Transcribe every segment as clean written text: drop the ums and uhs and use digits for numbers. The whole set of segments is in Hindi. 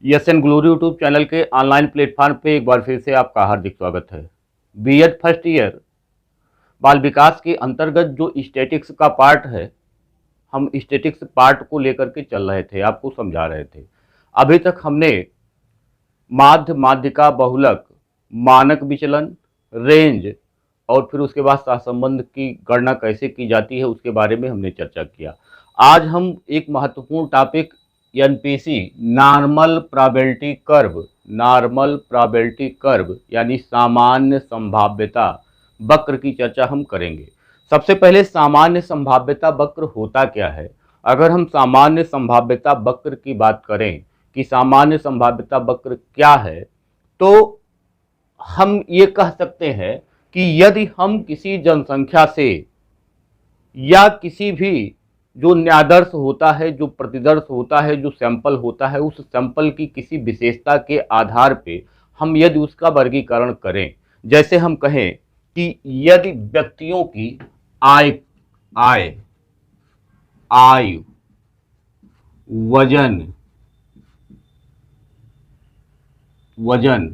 Yes N glory YouTube channel के ऑनलाइन प्लेटफॉर्म पे एक बार फिर से आपका हार्दिक स्वागत है। बीएड फर्स्ट ईयर बाल विकास के अंतर्गत जो स्टैटिक्स का पार्ट है, हम स्टैटिक्स पार्ट को लेकर के चल रहे थे, आपको समझा रहे थे। अभी तक हमने माध्य, माध्यिका, बहुलक, मानक विचलन, रेंज और फिर उसके बाद सहसंबंध की गणना कैसे की जाती है उसके बारे में हमने चर्चा किया। आज हम एक महत्वपूर्ण topic NPC normal probability curve, normal probability curve यानी सामान्य संभाव्यता वक्र की चर्चा हम करेंगे। सबसे पहले सामान्य संभाव्यता वक्र होता क्या है? अगर हम सामान्य संभाव्यता वक्र की बात करें कि सामान्य संभाव्यता वक्र क्या है, तो हम ये कह सकते हैं कि यदि हम किसी जनसंख्या से या किसी भी जो न्यादर्श होता है, जो प्रतिदर्श होता है, जो सैंपल होता है, उस सैंपल की किसी विशेषता के आधार पे हम यदि उसका वर्गीकरण करें, जैसे हम कहें कि यदि व्यक्तियों की आय आय आयु, वजन वजन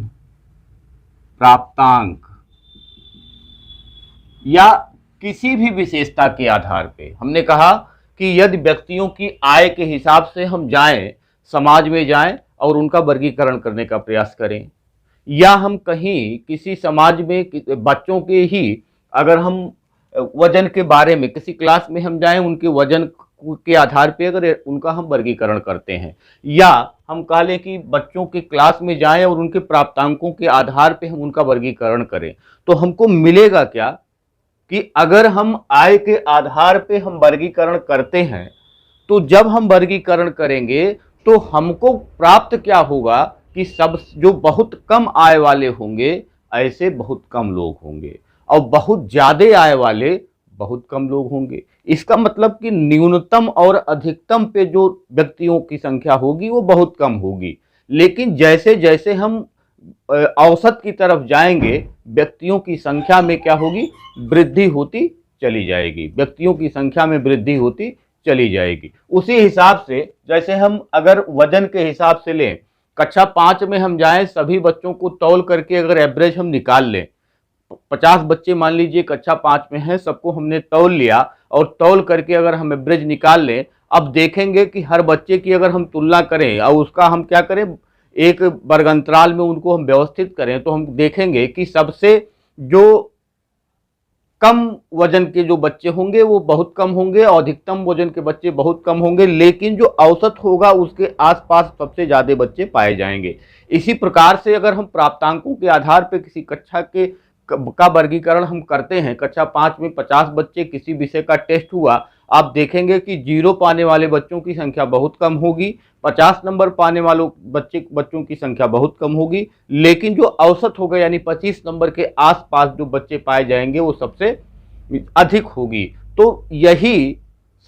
प्राप्तांक या किसी भी विशेषता के आधार पे, हमने कहा कि यदि व्यक्तियों की आय के हिसाब से हम जाएं, समाज में जाएं और उनका वर्गीकरण करने का प्रयास करें, या हम कहीं किसी समाज में बच्चों के ही अगर हम वजन के बारे में किसी क्लास में हम जाएं, उनके वजन के आधार पे अगर उनका हम वर्गीकरण करते हैं, या हम कह लें कि बच्चों के क्लास में जाएं और उनके प्राप्तांकों के आधार पे हम उनका वर्गीकरण करें, तो हमको मिलेगा क्या कि अगर हम आय के आधार पे हम वर्गीकरण करते हैं, तो जब हम वर्गीकरण करेंगे तो हमको प्राप्त क्या होगा कि सब जो बहुत कम आय वाले होंगे ऐसे बहुत कम लोग होंगे, और बहुत ज्यादा आय वाले बहुत कम लोग होंगे। इसका मतलब कि न्यूनतम और अधिकतम पे जो व्यक्तियों की संख्या होगी वो बहुत कम होगी, लेकिन जैसे जैसे हम औसत की तरफ जाएंगे, व्यक्तियों की संख्या में क्या होगी? वृद्धि होती चली जाएगी, व्यक्तियों की संख्या में वृद्धि होती चली जाएगी। उसी हिसाब से जैसे हम अगर वजन के हिसाब से लें, कक्षा 5 में हम जाएं, सभी बच्चों को तौल करके अगर एवरेज हम निकाल लें, 50 बच्चे मान लीजिए कक्षा 5 में हैं, सबको हमने तौल लिया और तौल करके अगर हम एवरेज निकाल लें, अब देखेंगे कि हर बच्चे की अगर हम तुलना करें और उसका हम क्या करें, एक वर्गांतराल में उनको हम व्यवस्थित करें, तो हम देखेंगे कि सबसे जो कम वजन के जो बच्चे होंगे वो बहुत कम होंगे और अधिकतम वजन के बच्चे बहुत कम होंगे, लेकिन जो औसत होगा उसके आसपास सबसे ज्यादा बच्चे पाए जाएंगे। इसी प्रकार से अगर हम प्राप्तांकों के आधार पर किसी कक्षा के का वर्गीकरण हम करते हैं, कक्षा 5 में 50 बच्चे किसी विषय का टेस्ट हुआ, आप देखेंगे कि 0 पाने वाले बच्चों की संख्या बहुत कम होगी, 50 नंबर पाने वालों बच्चों की संख्या बहुत कम होगी, लेकिन जो औसत होगा यानी 25 नंबर के आसपास जो बच्चे पाए जाएंगे वो सबसे अधिक होगी। तो यही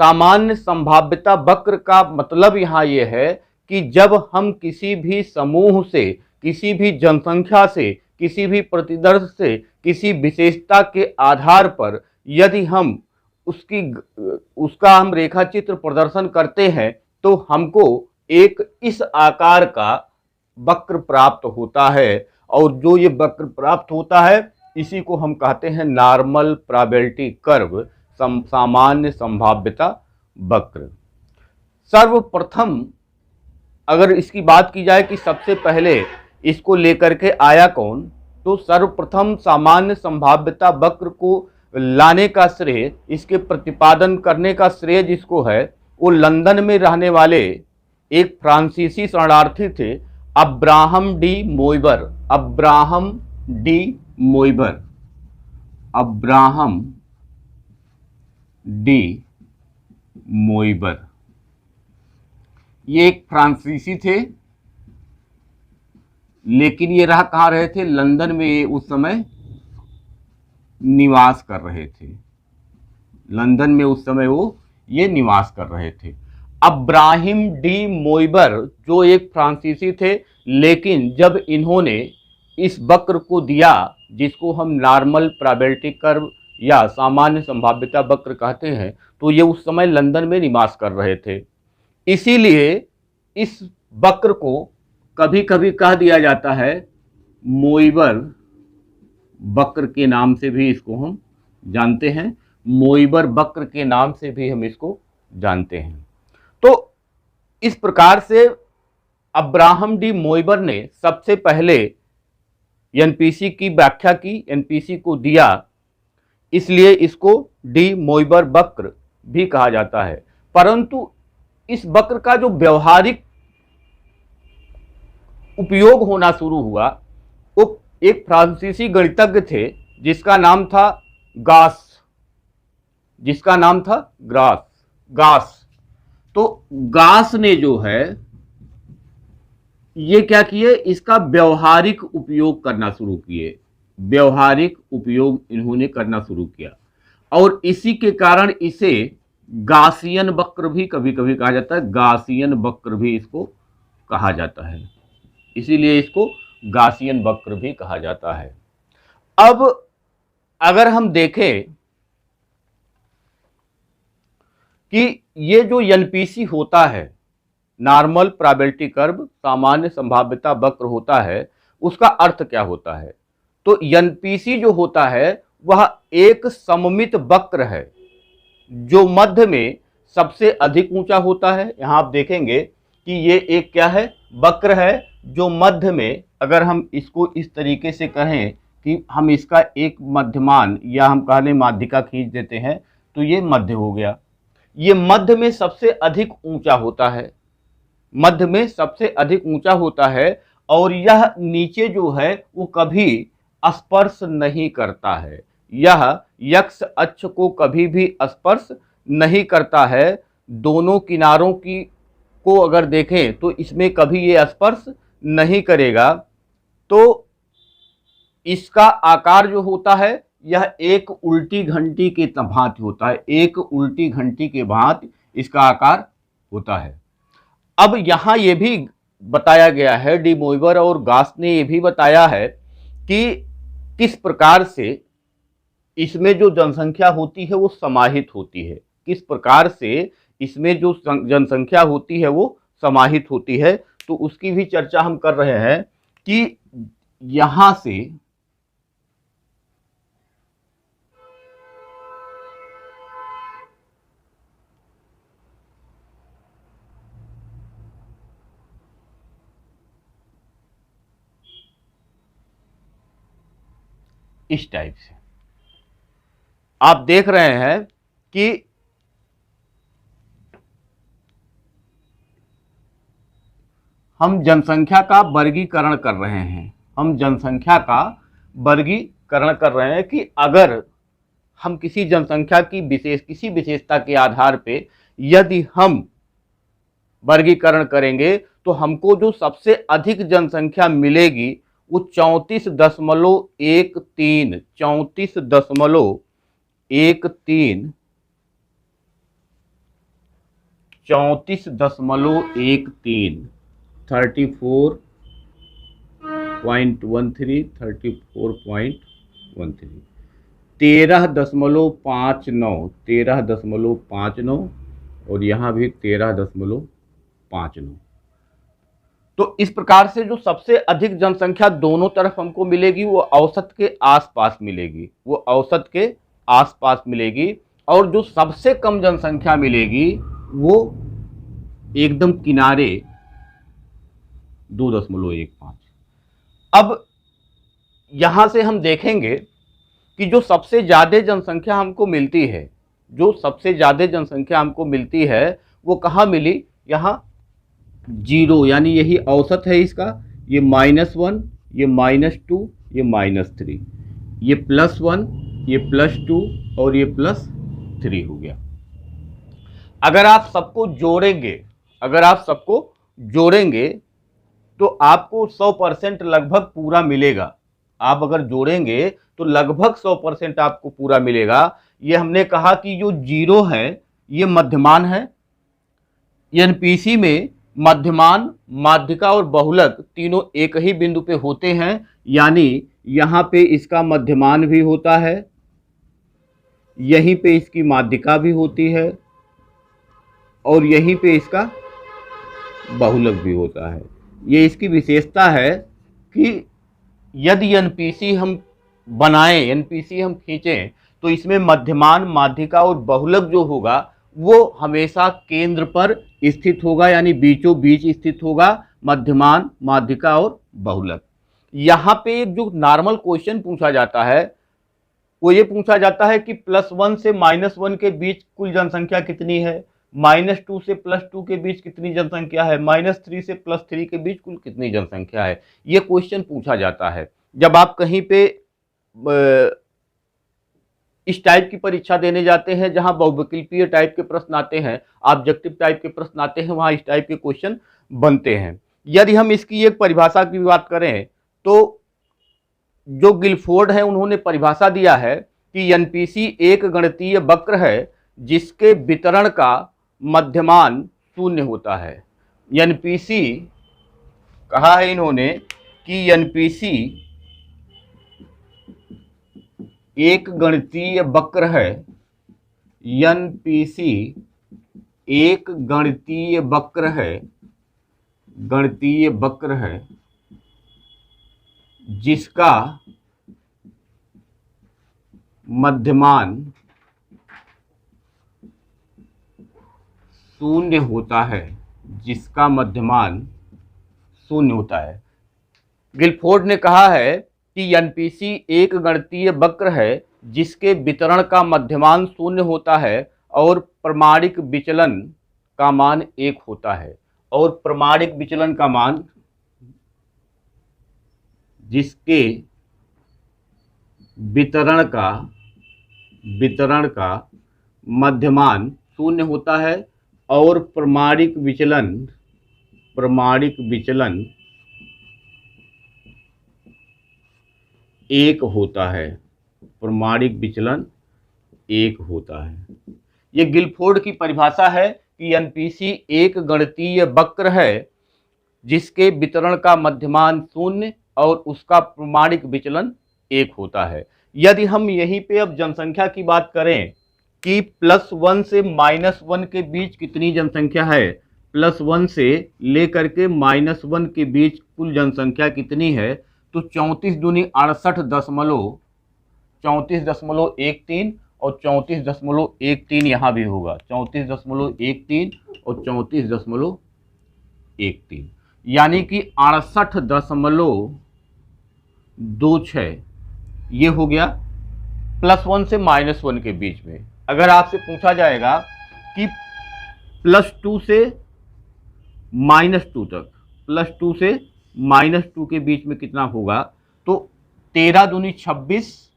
सामान्य संभाव्यता वक्र का मतलब यहाँ ये है कि जब हम किसी भी समूह से, किसी भी जनसंख्या से, किसी भी प्रतिदर्श से, किसी विशेषता के आधार पर यदि हम उसका हम रेखा चित्र प्रदर्शन करते हैं, तो हमको एक इस आकार का वक्र प्राप्त होता है, और जो ये वक्र प्राप्त होता है इसी को हम कहते हैं नॉर्मल प्रोबेबिलिटी कर्व, सामान्य संभाव्यता वक्र। सर्वप्रथम अगर इसकी बात की जाए कि सबसे पहले इसको लेकर के आया कौन, तो सर्वप्रथम सामान्य संभाव्यता वक्र को लाने का श्रेय, इसके प्रतिपादन करने का श्रेय जिसको है, वो लंदन में रहने वाले एक फ्रांसीसी शरणार्थी थे, Abraham de Moivre. Abraham de Moivre, Abraham de Moivre, ये एक फ्रांसीसी थे, लेकिन ये रह कहाँ रहे थे? लंदन में ये उस समय निवास कर रहे थे। लंदन में उस समय वो ये निवास कर रहे थे। अब्राहिम डी मोइबर जो एक फ्रांसीसी थे, लेकिन जब इन्होंने इस वक्र को दिया जिसको हम नॉर्मल प्रोबेबिलिटी कर्व या सामान्य संभाव्यता वक्र कहते हैं, तो ये उस समय लंदन में निवास कर रहे थे। इसीलिए इस वक्र को कभी कभी कह दिया जाता है मोइबर वक्र के नाम से भी इसको हम जानते हैं, मोइबर वक्र के नाम से भी हम इसको जानते हैं। तो इस प्रकार से अब्राहम डी मोइबर ने सबसे पहले एनपीसी की व्याख्या की, एनपीसी को दिया, इसलिए इसको डी मोइबर वक्र भी कहा जाता है। परंतु इस वक्र का जो व्यवहारिक उपयोग होना शुरू हुआ, वो एक फ्रांसीसी गणितज्ञ थे जिसका नाम था गास, जिसका नाम था गास। तो गास ने जो है ये क्या किए, इसका व्यवहारिक उपयोग करना शुरू किए, व्यवहारिक उपयोग इन्होंने करना शुरू किया, और इसी के कारण इसे गासियन वक्र भी कभी कभी कहा जाता है, गासियन वक्र भी इसको कहा जाता है, इसीलिए इसको गासियन वक्र भी कहा जाता है। अब अगर हम देखें कि ये जो एनपीसी होता है, नॉर्मल प्रोबेबिलिटी कर्व, सामान्य संभाव्यता वक्र होता है, उसका अर्थ क्या होता है? तो एनपीसी जो होता है वह एक सममित वक्र है जो मध्य में सबसे अधिक ऊंचा होता है। यहां आप देखेंगे कि ये एक क्या है, वक्र है जो मध्य में, अगर हम इसको इस तरीके से कहें कि हम इसका एक मध्यमान या हम कह लें माध्यिका खींच देते हैं, तो ये मध्य हो गया। ये मध्य में सबसे अधिक ऊंचा होता है, मध्य में सबसे अधिक ऊंचा होता है, और यह नीचे जो है वो कभी स्पर्श नहीं करता है, यह यक्ष अक्ष को कभी भी स्पर्श नहीं करता है। दोनों किनारों की को अगर देखें तो इसमें कभी ये स्पर्श नहीं करेगा। तो इसका आकार जो होता है यह एक उल्टी घंटी के भांति होता है, एक उल्टी घंटी के भांति इसका आकार होता है। अब यहां यह भी बताया गया है, डी मोइबर और गास ने यह भी बताया है कि किस प्रकार से इसमें जो जनसंख्या होती है वो समाहित होती है, किस प्रकार से इसमें जो जनसंख्या होती है वो समाहित होती है। तो उसकी भी चर्चा हम कर रहे हैं कि यहां से इस टाइप से आप देख रहे हैं कि हम जनसंख्या का वर्गीकरण कर रहे हैं, हम जनसंख्या का वर्गीकरण कर रहे हैं कि अगर हम किसी जनसंख्या की किसी विशेषता के आधार पे यदि हम वर्गीकरण करेंगे तो हमको जो सबसे अधिक जनसंख्या मिलेगी वो 34.13 13.59 और यहाँ भी 13.59। तो इस प्रकार से जो सबसे अधिक जनसंख्या दोनों तरफ हमको मिलेगी वो औसत के आसपास मिलेगी, वो औसत के आसपास मिलेगी, और जो सबसे कम जनसंख्या मिलेगी वो एकदम किनारे 2.15। अब यहां से हम देखेंगे कि जो सबसे ज्यादा जनसंख्या हमको मिलती है, जो सबसे ज्यादा जनसंख्या हमको मिलती है वो कहाँ मिली, यहाँ 0, यानी यही औसत है इसका, ये -1, ये -2, ये -3, ये +1, ये +2 और ये +3 हो गया। अगर आप सबको जोड़ेंगे, अगर आप सबको जोड़ेंगे तो आपको 100% लगभग पूरा मिलेगा। आप अगर जोड़ेंगे तो लगभग 100% आपको पूरा मिलेगा। ये हमने कहा कि जो 0 है ये मध्यमान है। एनपीसी में मध्यमान, माध्यिका और बहुलक तीनों एक ही बिंदु पे होते हैं, यानी यहां पे इसका मध्यमान भी होता है, यहीं पे इसकी माध्यिका भी होती है और यहीं पे इसका बहुलक भी होता है। ये इसकी विशेषता है कि यदि एनपीसी हम बनाएं, एनपीसी हम खींचें, तो इसमें मध्यमान, माध्यिका और बहुलक जो होगा वो हमेशा केंद्र पर स्थित होगा, यानी बीचों बीच स्थित होगा, मध्यमान, माध्यिका और बहुलक। यहाँ पे एक जो नॉर्मल क्वेश्चन पूछा जाता है वो ये पूछा जाता है कि +1 से -1 के बीच कुल जनसंख्या कितनी है, -2 से +2 के बीच कितनी जनसंख्या है, -3 से +3 के बीच कुल कितनी जनसंख्या है। ये क्वेश्चन पूछा जाता है जब आप कहीं पे इस टाइप की परीक्षा देने जाते हैं, जहां बहुविकल्पीय टाइप के प्रश्न आते हैं, ऑब्जेक्टिव टाइप के प्रश्न आते हैं, वहां इस टाइप के क्वेश्चन बनते हैं। यदि हम इसकी एक परिभाषा की बात करें तो जो गिलफोर्ड है उन्होंने परिभाषा दिया है कि एनपीसी एक गणितीय वक्र है जिसके वितरण का मध्यमान शून्य होता है। एनपीसी कहा है इन्होंने कि एनपीसी एक गणितीय वक्र है, एनपीसी एक गणितीय वक्र है, गणितीय वक्र है जिसका मध्यमान शून्य होता है, जिसका मध्यमान शून्य होता है। गिलफोर्ड ने कहा है कि एनपीसी एक गणितीय वक्र है जिसके वितरण का मध्यमान शून्य होता है और प्रमाणिक विचलन का मान 1 होता है, और प्रमाणिक विचलन का मान जिसके वितरण का मध्यमान शून्य होता है और प्रमाणिक विचलन 1 होता है, प्रमाणिक विचलन 1 होता है। ये गिलफोर्ड की परिभाषा है कि एनपीसी एक गणितीय वक्र है जिसके वितरण का मध्यमान शून्य और उसका प्रमाणिक विचलन 1 होता है। यदि हम यहीं पे अब जनसंख्या की बात करें कि +1 से -1 के बीच कितनी जनसंख्या है, +1 से लेकर के -1 के बीच कुल जनसंख्या कितनी है, तो 34 दूनी 34.13 और 34.13 यहाँ भी होगा, 34.13 और 34.13, यानी कि 68.26 ये हो गया +1 से -1 के बीच में। अगर आपसे पूछा जाएगा कि +2 से -2 तक, +2 से -2 के बीच में कितना होगा, तो 13 दूनी 26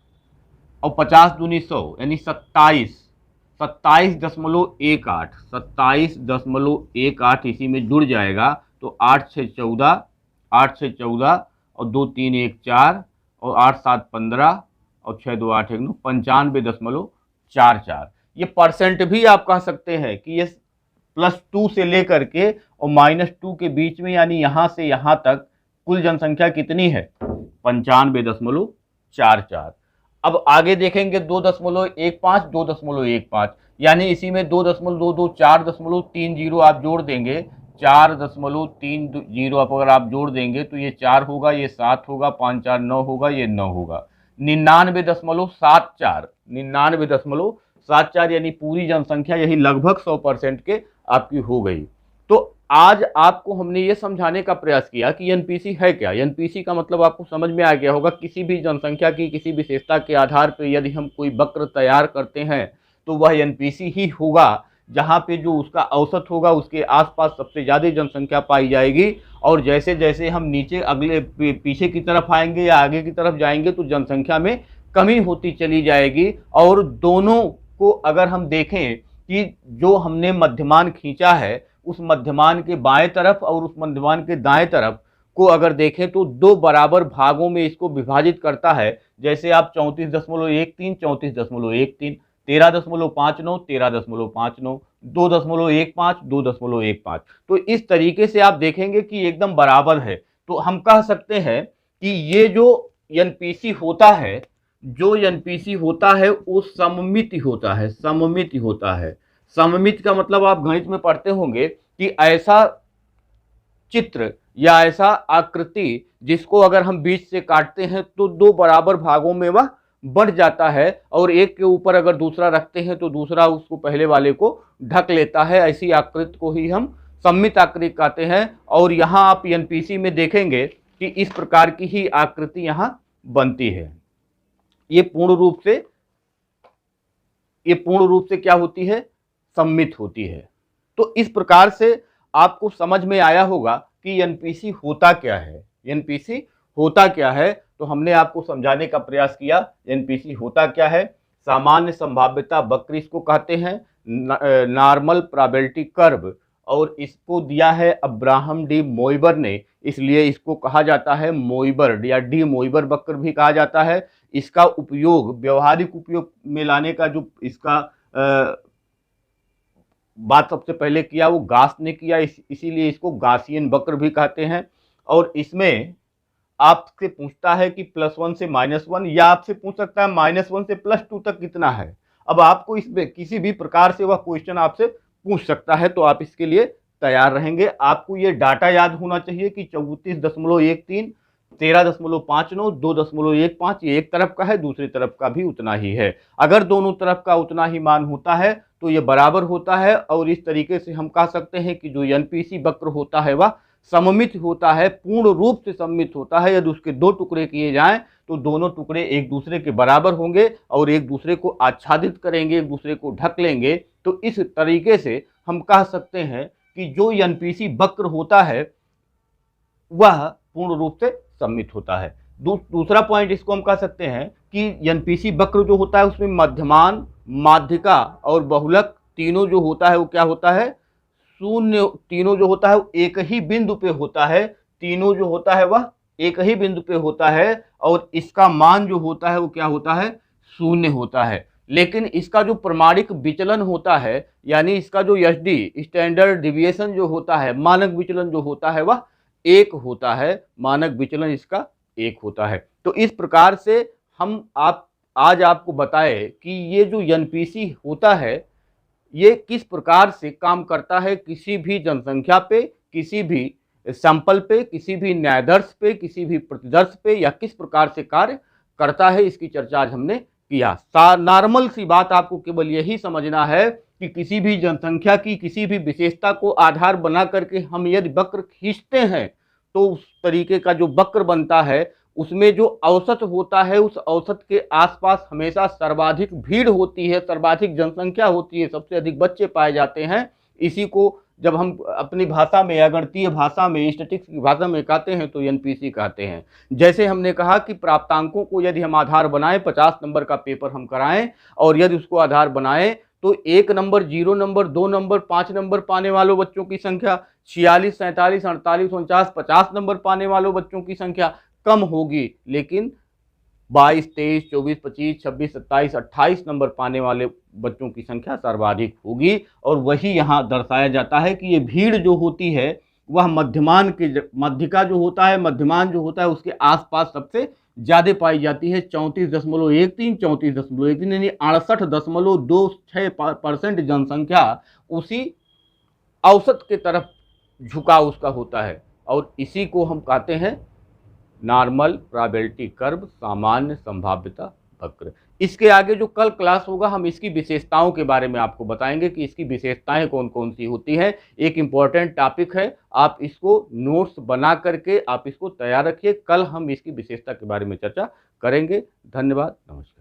और 50 दूनी 100 यानी 27.18 इसी में जुड़ जाएगा, तो 8 से 14 और 2 3 1 4 और 8 7 15 और 6 2 8 1 9 95.44। ये परसेंट भी आप कह सकते हैं कि ये +2 से लेकर के और -2 के बीच में, यानी यहां से यहां तक कुल जनसंख्या कितनी है, 95.44। अब आगे देखेंगे 2.15, 2.15, यानी इसी में 2.22, 4.30 आप जोड़ देंगे, 4.30 अगर आप जोड़ देंगे तो ये 4 होगा, ये 7 होगा, 5 4 9 होगा, ये 9 होगा। 99.74 यानी पूरी जनसंख्या यही लगभग 100% के आपकी हो गई। तो आज आपको हमने ये समझाने का प्रयास किया कि एनपीसी है क्या। एनपीसी का मतलब आपको समझ में आ गया होगा, किसी भी जनसंख्या की किसी विशेषता के आधार पर यदि हम कोई वक्र तैयार करते हैं तो वह एनपीसी ही होगा, जहाँ पे जो उसका औसत होगा उसके आसपास सबसे ज़्यादा जनसंख्या पाई जाएगी, और जैसे जैसे हम नीचे अगले पीछे की तरफ आएंगे या आगे की तरफ जाएंगे तो जनसंख्या में कमी होती चली जाएगी। और दोनों को अगर हम देखें कि जो हमने मध्यमान खींचा है उस मध्यमान के बाएं तरफ और उस मध्यमान के दाएं तरफ को अगर देखें तो 2 बराबर भागों में इसको विभाजित करता है। जैसे आप 34.13, 34.13, 13.59, 13.59, 2.15, 2.15, तो इस तरीके से आप देखेंगे कि एकदम बराबर है। तो हम कह सकते हैं कि ये जो एनपीसी होता है, वो सममिति होता है। सममिति का मतलब आप गणित में पढ़ते होंगे कि ऐसा चित्र या ऐसा आकृति जिसको अगर हम बीच से काटते हैं तो दो बराबर भागों में वह बढ़ जाता है, और एक के ऊपर अगर दूसरा रखते हैं तो दूसरा उसको पहले वाले को ढक लेता है। ऐसी आकृति को ही हम सममित आकृति कहते हैं। और यहाँ आप एनपीसी में देखेंगे कि इस प्रकार की ही आकृति यहाँ बनती है। ये पूर्ण रूप से क्या होती है, सममित होती है। तो इस प्रकार से आपको समझ में आया होगा कि एनपीसी होता क्या है। एनपीसी होता क्या है, तो हमने आपको समझाने का प्रयास किया। एनपीसी होता क्या है, सामान्य संभाव्यता वक्र इसको कहते हैं, नॉर्मल प्रोबेबिलिटी कर्व, और इसको दिया है अब्राहम डी मोइबर ने, इसलिए इसको कहा जाता है मोइबर या डी मोइबर वक्र भी कहा जाता है। इसका उपयोग व्यवहारिक उपयोग में लाने का जो इसका बात सबसे पहले किया वो गास ने किया, इसीलिए इसको गासियन वक्र भी कहते हैं। और इसमें आपसे पूछता है कि +1 से -1, या आपसे पूछ सकता है -1 से +2 तक कितना है। अब आपको इसमें किसी भी प्रकार से वह क्वेश्चन आपसे पूछ सकता है, तो आप इसके लिए तैयार रहेंगे। आपको ये डाटा याद होना चाहिए कि 34.13, 13.59, 2.15, ये एक तरफ का है, दूसरी तरफ का भी उतना ही है। अगर दोनों तरफ का उतना ही मान होता है तो ये बराबर होता है, और इस तरीके से हम कह सकते हैं कि जो एनपीसी वक्र होता है वह सममित होता है, पूर्ण रूप से सममित होता है। यदि उसके दो टुकड़े किए जाएं तो दोनों टुकड़े एक दूसरे के बराबर होंगे और एक दूसरे को आच्छादित करेंगे, एक दूसरे को ढक लेंगे। तो इस तरीके से हम कह सकते हैं कि जो एनपीसी वक्र होता है वह पूर्ण रूप से सममित होता है। दूसरा पॉइंट इसको हम कह सकते हैं कि एनपीसी वक्र जो होता है उसमें मध्यमान, माध्यिका और बहुलक तीनों जो होता है वो क्या होता है, शून्य। तीनों जो होता है वो एक ही बिंदु पे होता है, तीनों जो होता है वह एक ही बिंदु पे होता है, और इसका मान जो होता है वो क्या होता है, शून्य होता है। लेकिन इसका जो प्रमाणिक विचलन होता है, यानी इसका जो एसडी स्टैंडर्ड डिविएशन जो होता है, मानक विचलन जो होता है वह एक होता है, मानक विचलन इसका एक होता है। तो इस प्रकार से हम आज आपको बताए कि ये जो एनपीसी होता है ये किस प्रकार से काम करता है, किसी भी जनसंख्या पे, किसी भी सैंपल पे, किसी भी न्यायदर्श पे, किसी भी प्रतिदर्श पे, या किस प्रकार से कार्य करता है, इसकी चर्चा आज हमने किया। नॉर्मल सी बात आपको केवल यही समझना है कि किसी भी जनसंख्या की किसी भी विशेषता को आधार बना करके हम यदि वक्र खींचते हैं तो उस तरीके का जो वक्र बनता है उसमें जो औसत होता है उस औसत के आसपास हमेशा सर्वाधिक भीड़ होती है, सर्वाधिक जनसंख्या होती है, सबसे अधिक बच्चे पाए जाते हैं। इसी को जब हम अपनी भाषा में या गणितीय भाषा में, स्टैटिस्टिक्स की भाषा में कहते हैं तो एनपीसी कहते हैं। जैसे हमने कहा कि प्राप्तांकों को यदि हम आधार बनाएं, 50 नंबर का पेपर हम कराएं और यदि उसको आधार बनाएं तो 1 नंबर, 0 नंबर, 2 नंबर, 5 नंबर पाने वालों बच्चों की संख्या, 46, 47, 48, 49, 50 नंबर पाने वालों बच्चों की संख्या कम होगी, लेकिन 22, 23, 24, 25, 26, 27, 28 नंबर पाने वाले बच्चों की संख्या सर्वाधिक होगी। और वही यहाँ दर्शाया जाता है कि ये भीड़ जो होती है वह मध्यमान के, मध्यिका जो होता है, मध्यमान जो होता है उसके आसपास सबसे ज़्यादा पाई जाती है। 34.13, 34.13 यानी 68.26% जनसंख्या उसी औसत के तरफ झुकाव उसका होता है, और इसी को हम कहते हैं नॉर्मल प्रोबेबिलिटी कर्व, सामान्य संभाव्यता वक्र। इसके आगे जो कल क्लास होगा हम इसकी विशेषताओं के बारे में आपको बताएंगे कि इसकी विशेषताएं कौन कौन सी होती हैं। एक इम्पॉर्टेंट टॉपिक है, आप इसको नोट्स बना करके आप इसको तैयार रखिए। कल हम इसकी विशेषता के बारे में चर्चा करेंगे। धन्यवाद, नमस्कार।